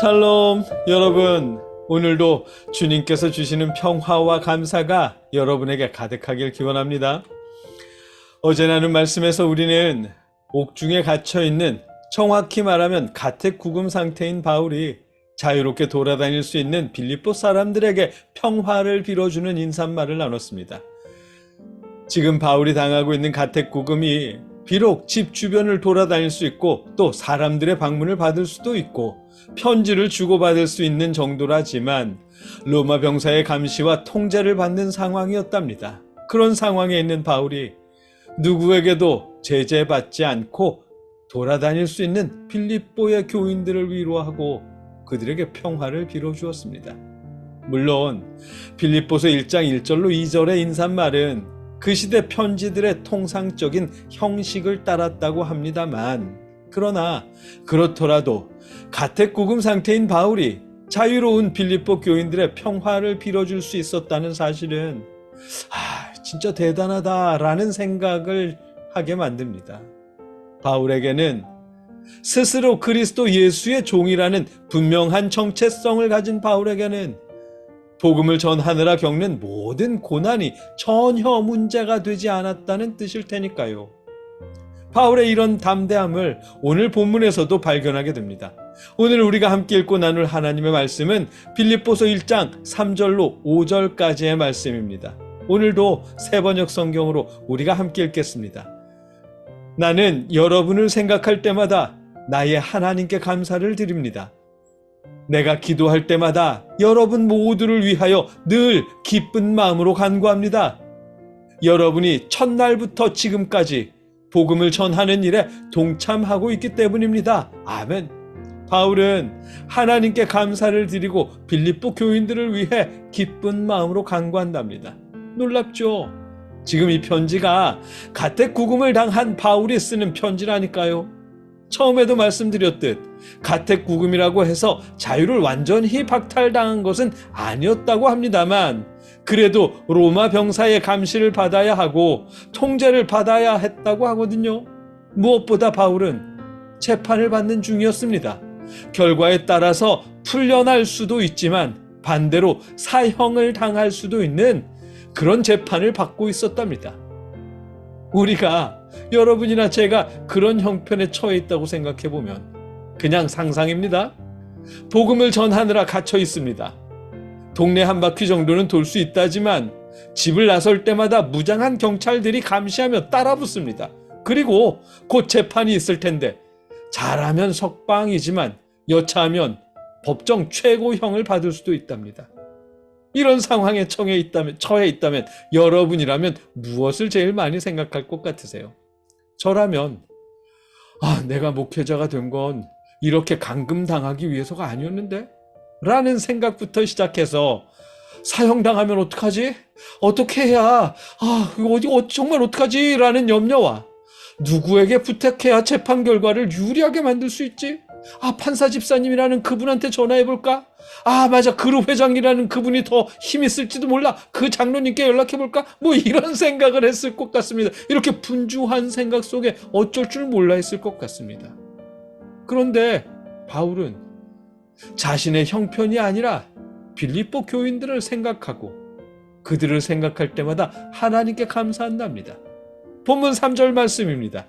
샬롬 여러분, 오늘도 주님께서 주시는 평화와 감사가 여러분에게 가득하길 기원합니다. 어제 나눈 말씀에서 우리는 옥중에 갇혀있는, 정확히 말하면 가택구금 상태인 바울이 자유롭게 돌아다닐 수 있는 빌립보 사람들에게 평화를 빌어주는 인사말을 나눴습니다. 지금 바울이 당하고 있는 가택구금이 비록 집 주변을 돌아다닐 수 있고 또 사람들의 방문을 받을 수도 있고 편지를 주고받을 수 있는 정도라지만 로마 병사의 감시와 통제를 받는 상황이었답니다. 그런 상황에 있는 바울이 누구에게도 제재받지 않고 돌아다닐 수 있는 빌립보의 교인들을 위로하고 그들에게 평화를 빌어주었습니다. 물론 빌립보서 1장 1절로 2절의 인사말은 그 시대 편지들의 통상적인 형식을 따랐다고 합니다만, 그러나 그렇더라도 가택구금 상태인 바울이 자유로운 빌립보 교인들의 평화를 빌어줄 수 있었다는 사실은 진짜 대단하다라는 생각을 하게 만듭니다. 바울에게는 스스로 그리스도 예수의 종이라는 분명한 정체성을 가진 바울에게는 복음을 전하느라 겪는 모든 고난이 전혀 문제가 되지 않았다는 뜻일 테니까요. 바울의 이런 담대함을 오늘 본문에서도 발견하게 됩니다. 오늘 우리가 함께 읽고 나눌 하나님의 말씀은 빌립보서 1장 3절로 5절까지의 말씀입니다. 오늘도 새 번역 성경으로 우리가 함께 읽겠습니다. 나는 여러분을 생각할 때마다 나의 하나님께 감사를 드립니다. 내가 기도할 때마다 여러분 모두를 위하여 늘 기쁜 마음으로 간구합니다. 여러분이 첫날부터 지금까지 복음을 전하는 일에 동참하고 있기 때문입니다. 아멘. 바울은 하나님께 감사를 드리고 빌립보 교인들을 위해 기쁜 마음으로 간구한답니다. 놀랍죠? 지금 이 편지가 가택구금을 당한 바울이 쓰는 편지라니까요. 처음에도 말씀드렸듯 가택구금이라고 해서 자유를 완전히 박탈당한 것은 아니었다고 합니다만, 그래도 로마 병사의 감시를 받아야 하고 통제를 받아야 했다고 하거든요. 무엇보다 바울은 재판을 받는 중이었습니다. 결과에 따라서 풀려날 수도 있지만 반대로 사형을 당할 수도 있는 그런 재판을 받고 있었답니다. 우리가, 여러분이나 제가 그런 형편에 처해 있다고 생각해보면 그냥 상상입니다. 복음을 전하느라 갇혀 있습니다. 동네 한 바퀴 정도는 돌 수 있다지만 집을 나설 때마다 무장한 경찰들이 감시하며 따라붙습니다. 그리고 곧 재판이 있을 텐데 잘하면 석방이지만 여차하면 법정 최고형을 받을 수도 있답니다. 이런 상황에 처해 있다면 여러분이라면 무엇을 제일 많이 생각할 것 같으세요? 저라면 내가 목회자가 된 건 이렇게 감금당하기 위해서가 아니었는데? 라는 생각부터 시작해서 사형당하면 어떡하지? 어떻게 해야? 이거 정말 어떡하지? 라는 염려와 누구에게 부탁해야 재판 결과를 유리하게 만들 수 있지? 판사 집사님이라는 그분한테 전화해볼까? 맞아, 그룹 회장이라는 그분이 더 힘이 있을지도 몰라. 그 장로님께 연락해볼까? 이런 생각을 했을 것 같습니다. 이렇게 분주한 생각 속에 어쩔 줄 몰라 했을 것 같습니다. 그런데 바울은 자신의 형편이 아니라 빌립보 교인들을 생각하고 그들을 생각할 때마다 하나님께 감사한답니다. 본문 3절 말씀입니다.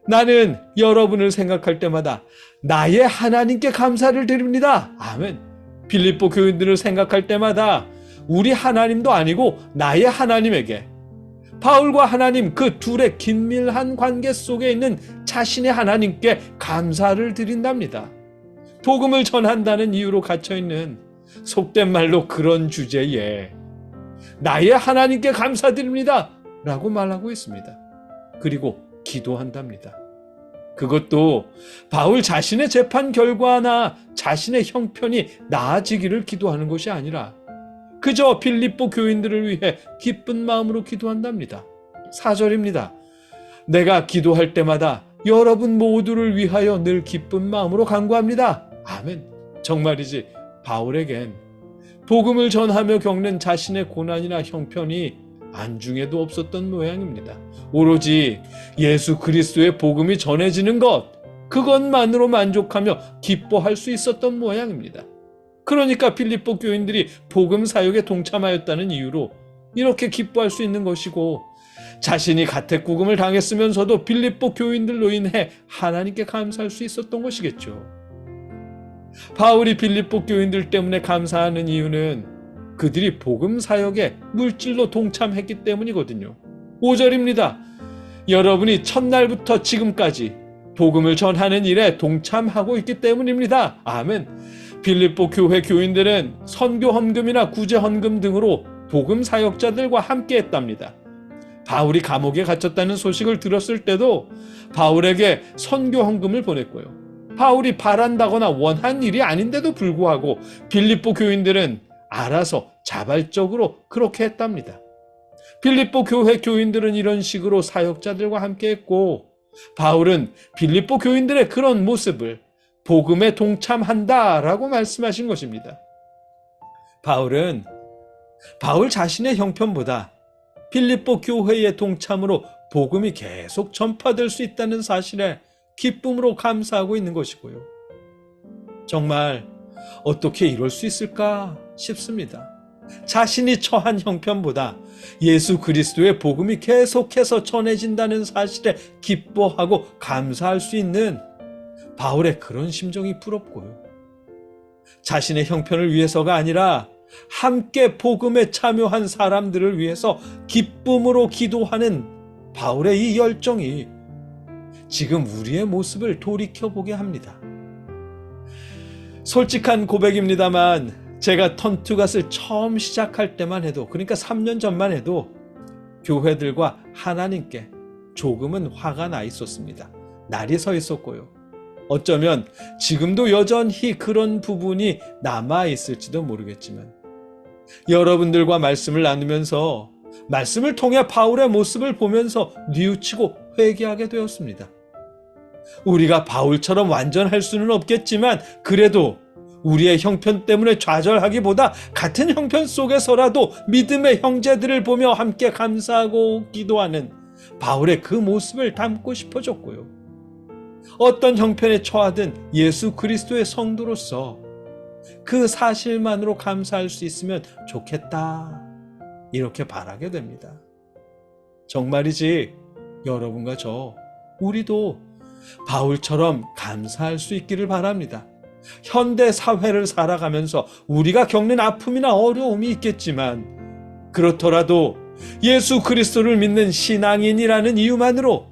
나는 여러분을 생각할 때마다 나의 하나님께 감사를 드립니다. 아멘. 빌립보 교인들을 생각할 때마다 우리 하나님도 아니고 나의 하나님에게, 바울과 하나님 그 둘의 긴밀한 관계 속에 있는 자신의 하나님께 감사를 드린답니다. 복음을 전한다는 이유로 갇혀있는, 속된 말로 그런 주제에 나의 하나님께 감사드립니다 라고 말하고 있습니다. 그리고 기도한답니다. 그것도 바울 자신의 재판 결과나 자신의 형편이 나아지기를 기도하는 것이 아니라 그저 빌립보 교인들을 위해 기쁜 마음으로 기도한답니다. 4절입니다. 내가 기도할 때마다 여러분 모두를 위하여 늘 기쁜 마음으로 간구합니다. 아멘. 정말이지 바울에겐 복음을 전하며 겪는 자신의 고난이나 형편이 안중에도 없었던 모양입니다. 오로지 예수 그리스도의 복음이 전해지는 것, 그것만으로 만족하며 기뻐할 수 있었던 모양입니다. 그러니까 빌립보 교인들이 복음 사역에 동참하였다는 이유로 이렇게 기뻐할 수 있는 것이고, 자신이 가택구금을 당했으면서도 빌립보 교인들로 인해 하나님께 감사할 수 있었던 것이겠죠. 바울이 빌립보 교인들 때문에 감사하는 이유는 그들이 복음 사역에 물질로 동참했기 때문이거든요. 5절입니다. 여러분이 첫날부터 지금까지 복음을 전하는 일에 동참하고 있기 때문입니다. 아멘. 빌립보 교회 교인들은 선교 헌금이나 구제 헌금 등으로 복음 사역자들과 함께 했답니다. 바울이 감옥에 갇혔다는 소식을 들었을 때도 바울에게 선교 헌금을 보냈고요. 바울이 바란다거나 원한 일이 아닌데도 불구하고 빌립보 교인들은 알아서 자발적으로 그렇게 했답니다. 빌립보 교회 교인들은 이런 식으로 사역자들과 함께 했고, 바울은 빌립보 교인들의 그런 모습을 복음에 동참한다라고 말씀하신 것입니다. 바울 자신의 형편보다 빌립보 교회의 동참으로 복음이 계속 전파될 수 있다는 사실에 기쁨으로 감사하고 있는 것이고요. 정말 어떻게 이럴 수 있을까 싶습니다. 자신이 처한 형편보다 예수 그리스도의 복음이 계속해서 전해진다는 사실에 기뻐하고 감사할 수 있는 바울의 그런 심정이 부럽고요. 자신의 형편을 위해서가 아니라 함께 복음에 참여한 사람들을 위해서 기쁨으로 기도하는 바울의 이 열정이 지금 우리의 모습을 돌이켜보게 합니다. 솔직한 고백입니다만 제가 턴투갓을 처음 시작할 때만 해도, 그러니까 3년 전만 해도 교회들과 하나님께 조금은 화가 나 있었습니다. 날이 서 있었고요. 어쩌면 지금도 여전히 그런 부분이 남아 있을지도 모르겠지만, 여러분들과 말씀을 나누면서 말씀을 통해 바울의 모습을 보면서 뉘우치고 회개하게 되었습니다. 우리가 바울처럼 완전할 수는 없겠지만 그래도 우리의 형편 때문에 좌절하기보다 같은 형편 속에서라도 믿음의 형제들을 보며 함께 감사하고 기도하는 바울의 그 모습을 담고 싶어졌고요. 어떤 형편에 처하든 예수 그리스도의 성도로서 그 사실만으로 감사할 수 있으면 좋겠다, 이렇게 바라게 됩니다. 정말이지 여러분과 우리도 바울처럼 감사할 수 있기를 바랍니다. 현대 사회를 살아가면서 우리가 겪는 아픔이나 어려움이 있겠지만, 그렇더라도 예수 그리스도를 믿는 신앙인이라는 이유만으로,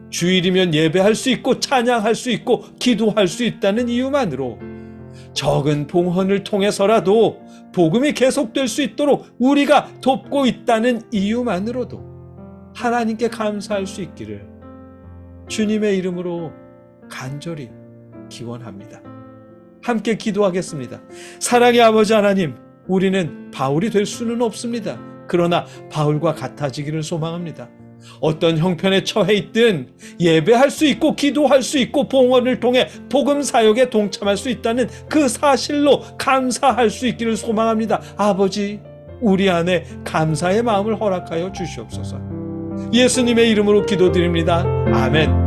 주일이면 예배할 수 있고 찬양할 수 있고 기도할 수 있다는 이유만으로, 적은 봉헌을 통해서라도 복음이 계속될 수 있도록 우리가 돕고 있다는 이유만으로도 하나님께 감사할 수 있기를 주님의 이름으로 간절히 기원합니다. 함께 기도하겠습니다. 사랑의 아버지 하나님, 우리는 바울이 될 수는 없습니다. 그러나 바울과 같아지기를 소망합니다. 어떤 형편에 처해 있든 예배할 수 있고 기도할 수 있고 봉헌을 통해 복음 사역에 동참할 수 있다는 그 사실로 감사할 수 있기를 소망합니다. 아버지, 우리 안에 감사의 마음을 허락하여 주시옵소서. 예수님의 이름으로 기도드립니다. 아멘.